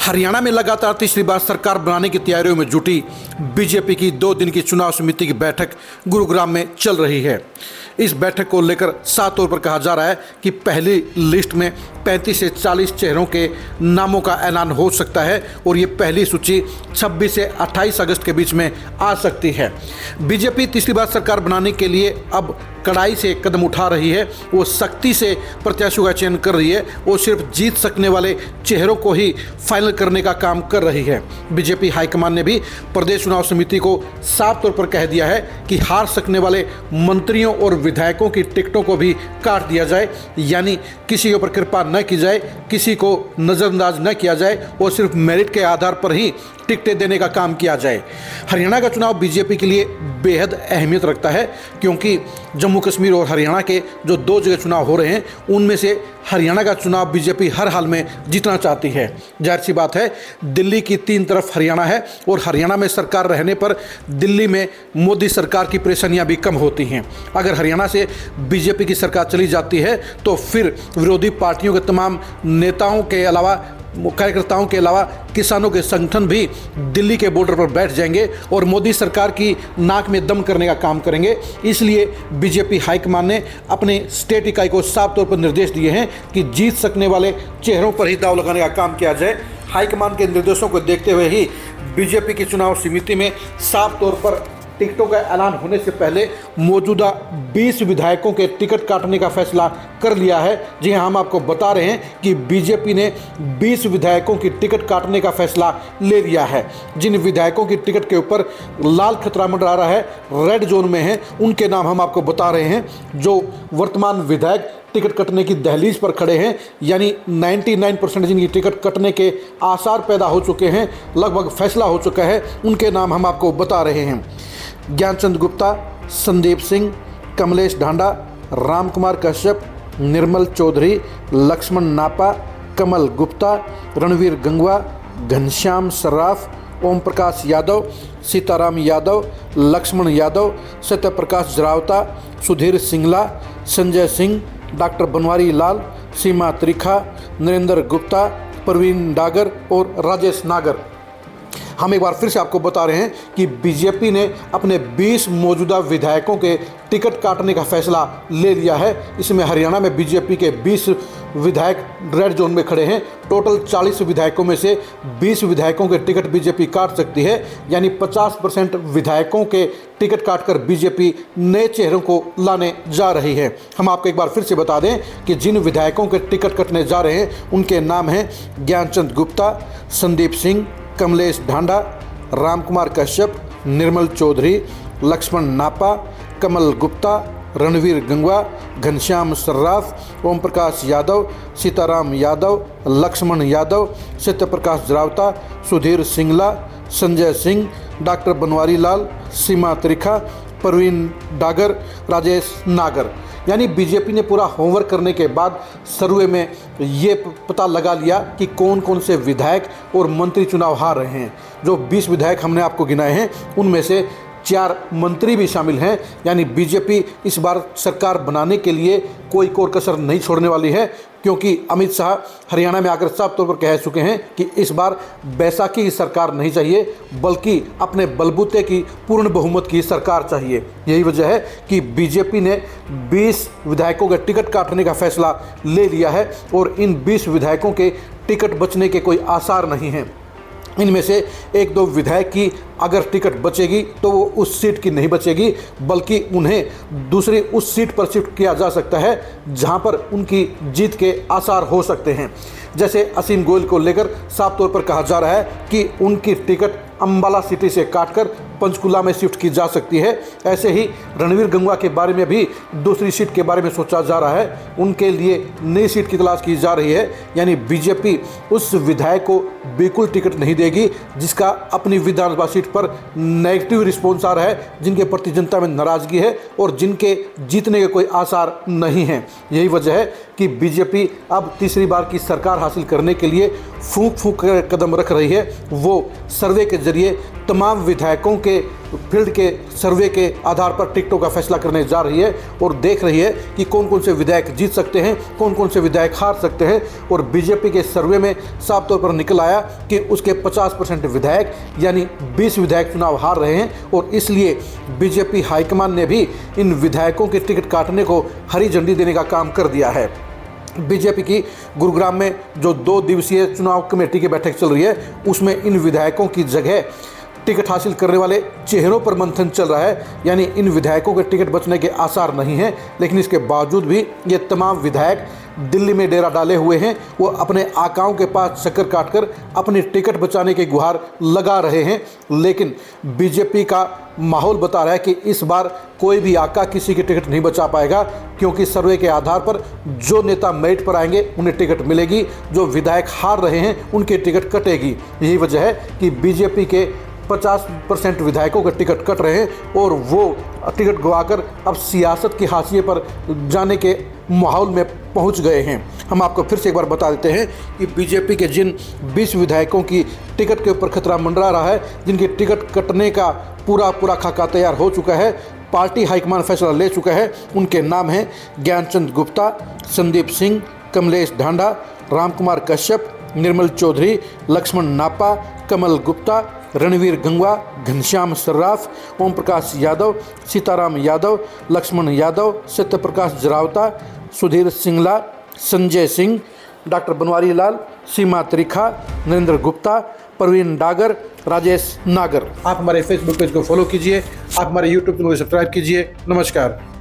हरियाणा में लगातार तीसरी बार सरकार बनाने की तैयारियों में जुटी बीजेपी की 2 दिन की चुनाव समिति की बैठक गुरुग्राम में चल रही है। इस बैठक को लेकर साफ तौर पर कहा जा रहा है कि पहली लिस्ट में 35 से 40 चेहरों के नामों का ऐलान हो सकता है और ये पहली सूची 26 से 28 अगस्त के बीच में आ सकती है। बीजेपी तीसरी बार सरकार बनाने के लिए अब कड़ाई से कदम उठा रही है। वो सख्ती से प्रत्याशियों का चयन कर रही है। वो सिर्फ जीत सकने वाले चेहरों को ही फाइनल करने का काम कर रही है। बीजेपी हाईकमान ने भी प्रदेश चुनाव समिति को साफ तौर पर कह दिया है कि हार सकने वाले मंत्रियों और विधायकों की टिकटों को भी काट दिया जाए, यानी किसी के ऊपर कृपा न की जाए, किसी को नज़रअंदाज न किया जाए और सिर्फ मेरिट के आधार पर ही टिकटें देने का काम किया जाए। हरियाणा का चुनाव बीजेपी के लिए बेहद अहमियत रखता है, क्योंकि जम्मू कश्मीर और हरियाणा के जो 2 जगह चुनाव हो रहे हैं उनमें से हरियाणा का चुनाव बीजेपी हर हाल में जीतना चाहती है। जाहिर सी बात है, दिल्ली की 3 तरफ हरियाणा है और हरियाणा में सरकार रहने पर दिल्ली में मोदी सरकार की परेशानियां भी कम होती हैं। अगर हरियाणा से बीजेपी की सरकार चली जाती है तो फिर विरोधी पार्टियों के तमाम नेताओं के अलावा, कार्यकर्ताओं के अलावा किसानों के संगठन भी दिल्ली के बॉर्डर पर बैठ जाएंगे और मोदी सरकार की नाक में दम करने का काम करेंगे। इसलिए बीजेपी हाईकमान ने अपने स्टेट इकाई को साफ तौर पर निर्देश दिए हैं कि जीत सकने वाले चेहरों पर ही दांव लगाने का काम किया जाए। हाईकमान के निर्देशों को देखते हुए ही बीजेपी की चुनाव समिति में साफ तौर पर टिकटों का ऐलान होने से पहले मौजूदा 20 विधायकों के टिकट काटने का फैसला कर लिया है। जी हाँ, हम आपको बता रहे हैं कि बीजेपी ने 20 विधायकों की टिकट काटने का फैसला ले लिया है। जिन विधायकों की टिकट के ऊपर लाल खतरा मंडरा रहा है, रेड जोन में है, उनके नाम हम आपको बता रहे हैं। जो वर्तमान विधायक टिकट कटने की दहलीज पर खड़े हैं, यानी 99% जिनकी टिकट कटने के आसार पैदा हो चुके हैं, लगभग फैसला हो चुका है, उनके नाम हम आपको बता रहे हैं। ज्ञानचंद गुप्ता, संदीप सिंह, कमलेश ढांडा, राम कुमार कश्यप, निर्मल चौधरी, लक्ष्मण नापा, कमल गुप्ता, रणवीर गंगवा, घनश्याम सर्राफ, ओम प्रकाश यादव, सीताराम यादव, लक्ष्मण यादव, सत्यप्रकाश जरावता, सुधीर सिंगला, संजय सिंह, डॉक्टर बनवारी लाल, सीमा त्रिखा, नरेंद्र गुप्ता, प्रवीण डागर और राजेश नागर। हम एक बार फिर से आपको बता रहे हैं कि बीजेपी ने अपने 20 मौजूदा विधायकों के टिकट काटने का फैसला ले लिया है। इसमें हरियाणा में बीजेपी के 20 विधायक रेड जोन में खड़े हैं। टोटल 40 विधायकों में से 20 विधायकों के टिकट बीजेपी काट सकती है, यानी 50% विधायकों के टिकट काटकर बीजेपी नए चेहरों को लाने जा रही है। हम आपको एक बार फिर से बता दें कि जिन विधायकों के टिकट कटने जा रहे हैं उनके नाम हैं ज्ञानचंद गुप्ता, संदीप सिंह, कमलेश ढांडा, राम कुमार कश्यप, निर्मल चौधरी, लक्ष्मण नापा, कमल गुप्ता, रणवीर गंगवा, घनश्याम सर्राफ, ओम प्रकाश यादव, सीताराम यादव, लक्ष्मण यादव, सत्यप्रकाश जरावता, सुधीर सिंगला, संजय सिंह, डॉक्टर बनवारी लाल, सीमा त्रिखा, प्रवीण डागर, राजेश नागर। यानी बीजेपी ने पूरा होमवर्क करने के बाद सर्वे में ये पता लगा लिया कि कौन कौन से विधायक और मंत्री चुनाव हार रहे हैं। जो 20 विधायक हमने आपको गिनाए हैं उनमें से 4 मंत्री भी शामिल हैं। यानी बीजेपी इस बार सरकार बनाने के लिए कोई कोर कसर नहीं छोड़ने वाली है, क्योंकि अमित शाह हरियाणा में आकर साफ तौर पर कह चुके हैं कि इस बार बैसाखी की सरकार नहीं चाहिए, बल्कि अपने बलबूते की पूर्ण बहुमत की सरकार चाहिए। यही वजह है कि बीजेपी ने 20 विधायकों के टिकट काटने का फैसला ले लिया है और इन 20 विधायकों के टिकट बचने के कोई आसार नहीं हैं। इनमें से 1-2 विधायक की अगर टिकट बचेगी तो वो उस सीट की नहीं बचेगी, बल्कि उन्हें दूसरी उस सीट पर शिफ्ट किया जा सकता है जहां पर उनकी जीत के आसार हो सकते हैं। जैसे असीम गोयल को लेकर साफ तौर पर कहा जा रहा है कि उनकी टिकट अंबाला सिटी से काटकर पंचकुला में शिफ्ट की जा सकती है। ऐसे ही रणवीर गंगवा के बारे में भी दूसरी सीट के बारे में सोचा जा रहा है, उनके लिए नई सीट की तलाश की जा रही है। यानी बीजेपी उस विधायक को बिल्कुल टिकट नहीं देगी जिसका अपनी विधानसभा सीट पर नेगेटिव रिस्पॉन्स आ रहा है, जिनके प्रति जनता में नाराजगी है और जिनके जीतने के कोई आसार नहीं हैं। यही वजह है कि बीजेपी अब तीसरी बार की सरकार हासिल करने के लिए फूंक फूंक कर कदम रख रही है। वो सर्वे के जरिए तमाम विधायकों के फील्ड के सर्वे के आधार पर टिकटों का फैसला करने जा रही है और देख रही है कि कौन कौन से विधायक जीत सकते हैं, कौन कौन से विधायक हार सकते हैं। और बीजेपी के सर्वे में साफ तौर पर निकल आया कि उसके 50% विधायक यानी 20 विधायक चुनाव हार रहे हैं और इसलिए बीजेपी हाईकमान ने भी इन विधायकों के टिकट काटने को हरी झंडी देने का काम कर दिया है। बीजेपी की गुरुग्राम में जो 2 दिवसीय चुनाव कमेटी की बैठक चल रही है उसमें इन विधायकों की जगह टिकट हासिल करने वाले चेहरों पर मंथन चल रहा है, यानी इन विधायकों के टिकट बचने के आसार नहीं हैं। लेकिन इसके बावजूद भी ये तमाम विधायक दिल्ली में डेरा डाले हुए हैं, वो अपने आकाओं के पास चक्कर काटकर अपनी टिकट बचाने की गुहार लगा रहे हैं। लेकिन बीजेपी का माहौल बता रहा है कि इस बार कोई भी आका किसी की टिकट नहीं बचा पाएगा, क्योंकि सर्वे के आधार पर जो नेता मेरिट पर आएंगे उन्हें टिकट मिलेगी, जो विधायक हार रहे हैं उनकी टिकट कटेगी। यही वजह है कि बीजेपी के 50% विधायकों के टिकट कट रहे हैं और वो टिकट गंवाकर अब सियासत की हाशिए पर जाने के माहौल में पहुंच गए हैं। हम आपको फिर से एक बार बता देते हैं कि बीजेपी के जिन 20 विधायकों की टिकट के ऊपर खतरा मंडरा रहा है, जिनकी टिकट कटने का पूरा खाका तैयार हो चुका है, पार्टी हाईकमान फैसला ले चुका है, उनके नाम हैं ज्ञानचंद गुप्ता, संदीप सिंह, कमलेश ढांडा, रामकुमार कश्यप, निर्मल चौधरी, लक्ष्मण नापा, कमल गुप्ता, रणवीर गंगवा, घनश्याम सर्राफ, ओम प्रकाश यादव, सीताराम यादव, लक्ष्मण यादव, सत्यप्रकाश जरावता, सुधीर सिंगला, संजय सिंह, डॉक्टर बनवारी लाल, सीमा त्रिखा, नरेंद्र गुप्ता, प्रवीण डागर, राजेश नागर। आप हमारे फेसबुक पेज को फॉलो कीजिए, आप हमारे यूट्यूब चैनल को सब्सक्राइब कीजिए। नमस्कार।